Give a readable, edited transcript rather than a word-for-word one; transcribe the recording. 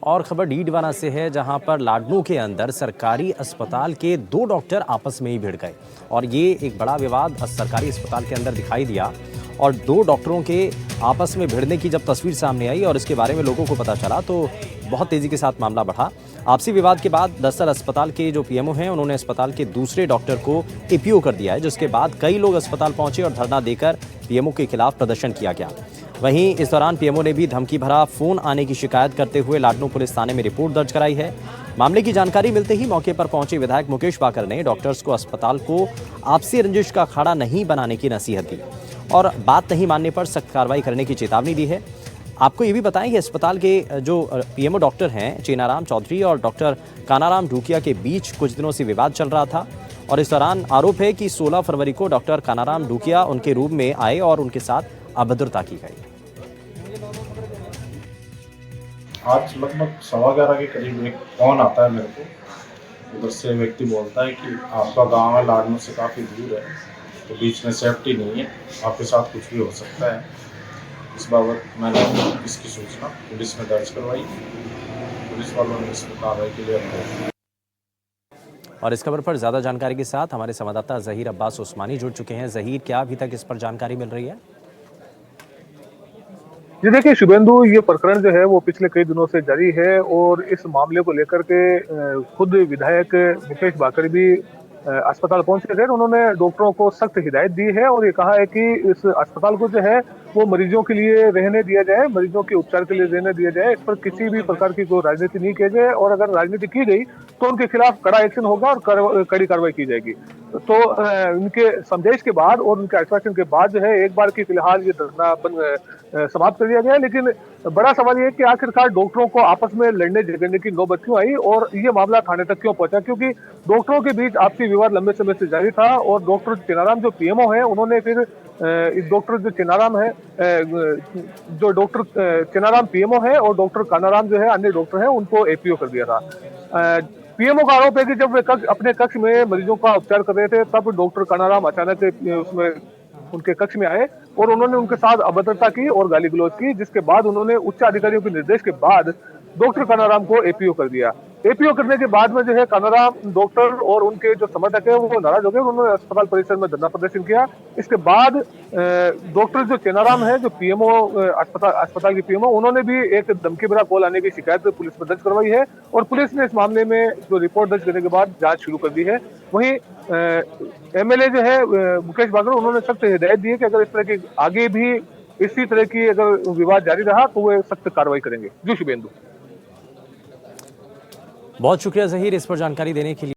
और खबर डीडवाना से है, जहां पर लाडनू के अंदर सरकारी अस्पताल के दो डॉक्टर आपस में ही भिड़ गए और ये एक बड़ा विवाद सरकारी अस्पताल के अंदर दिखाई दिया। और दो डॉक्टरों के आपस में भिड़ने की जब तस्वीर सामने आई और इसके बारे में लोगों को पता चला तो बहुत तेजी के साथ मामला बढ़ा। आपसी विवाद के बाद दरअसल अस्पताल के जो पीएमओ हैं उन्होंने अस्पताल के दूसरे डॉक्टर को एपीओ कर दिया है, जिसके बाद कई लोग अस्पताल पहुंचे और धरना देकर पीएमओ के खिलाफ प्रदर्शन किया गया। वहीं इस दौरान पीएमओ ने भी धमकी भरा फोन आने की शिकायत करते हुए लाडनू पुलिस थाने में रिपोर्ट दर्ज कराई है। मामले की जानकारी मिलते ही मौके पर पहुंचे विधायक मुकेश बाकर ने डॉक्टर्स को अस्पताल को आपसी रंजिश का अखाड़ा नहीं बनाने की नसीहत दी और बात नहीं मानने पर सख्त कार्रवाई करने की चेतावनी दी है। आपको ये भी बताएं कि अस्पताल के जो पीएमओ डॉक्टर हैं चेनाराम चौधरी और डॉक्टर कानाराम ढूकिया के बीच कुछ दिनों से विवाद चल रहा था और इस दौरान आरोप है कि 16 फरवरी को डॉक्टर कानाराम ढूकिया उनके रूम में आए और उनके साथ अभद्रता की गई। आज लगभग 11:15 के करीब एक फोन आता है मेरे को। उधर से व्यक्ति बोलता है कि आपका गांव है लाडनू से काफ़ी दूर है, तो बीच में सेफ्टी नहीं है, आपके साथ कुछ भी हो सकता है। इस बाबत मैंने इसकी सूचना पुलिस में दर्ज करवाई। पुलिस वालों ने इस पर कार्रवाई के लिए अपने। और इस खबर पर ज्यादा जानकारी के साथ हमारे संवाददाता जहीर अब्बास उस्मानी जुड़ चुके हैं। जहीर, क्या अभी तक इस पर जानकारी मिल रही है? जी देखिए शुभेंदु, ये प्रकरण जो है वो पिछले कई दिनों से जारी है और इस मामले को लेकर के खुद विधायक मुकेश बाकर भी अस्पताल पहुंचे थे। उन्होंने डॉक्टरों को सख्त हिदायत दी है और ये कहा है कि इस अस्पताल को जो है वो मरीजों के लिए रहने दिया जाए, मरीजों के उपचार के लिए रहने दिया जाए। इस पर किसी भी प्रकार की कोई राजनीति नहीं की जाए और अगर राजनीति की गई तो उनके खिलाफ कड़ा एक्शन होगा और कड़ी कार्रवाई की जाएगी। तो उनके संदेश के बाद और उनके आश्वासन के बाद जो है एक बार की फिलहाल ये धरना समाप्त कर दिया गया। लेकिन बड़ा सवाल ये है कि आखिरकार डॉक्टरों को आपस में लड़ने झगड़ने की नौबत क्यों आई और ये मामला थाने तक क्यों पहुंचा, क्योंकि डॉक्टरों के बीच आपसी विवाद लंबे समय से जारी था और डॉक्टर चेनाराम जो पीएमओ है उन्होंने फिर इस डॉक्टर जो चेनाराम है जो डॉक्टर चेनाराम पीएमओ है और डॉक्टर कानाराम जो है अन्य डॉक्टर है उनको एपीओ कर दिया था। पीएमओ का आरोप है कि जब वे अपने कक्ष में मरीजों का उपचार कर रहे थे तब डॉक्टर कानाराम अचानक उसमें उनके कक्ष में आए और उन्होंने उनके साथ अभद्रता की और गाली गलौज की, जिसके बाद उन्होंने उच्च अधिकारियों के निर्देश के बाद डॉक्टर कानाराम को एपीओ कर दिया। एपीओ करने के बाद में जो है कानाराम डॉक्टर और उनके जो समर्थक है वो नाराज हो गए, उन्होंने अस्पताल परिसर में धरना प्रदर्शन किया। इसके बाद डॉक्टर जो चेनाराम है जो पीएमओ अस्पताल के पीएमओ उन्होंने भी एक धमकी भरा कॉल आने की शिकायत पुलिस में दर्ज करवाई है और पुलिस ने इस मामले में जो रिपोर्ट दर्ज करने के बाद जांच शुरू कर दी है। वहीं एमएलए जो है मुकेश बागर उन्होंने सख्त हिदायत दी है कि अगर इस तरह की आगे भी इसी तरह की अगर विवाद जारी रहा तो वे सख्त कार्रवाई करेंगे। जी शुभेंदु, बहुत शुक्रिया जहीर इस पर जानकारी देने के लिए।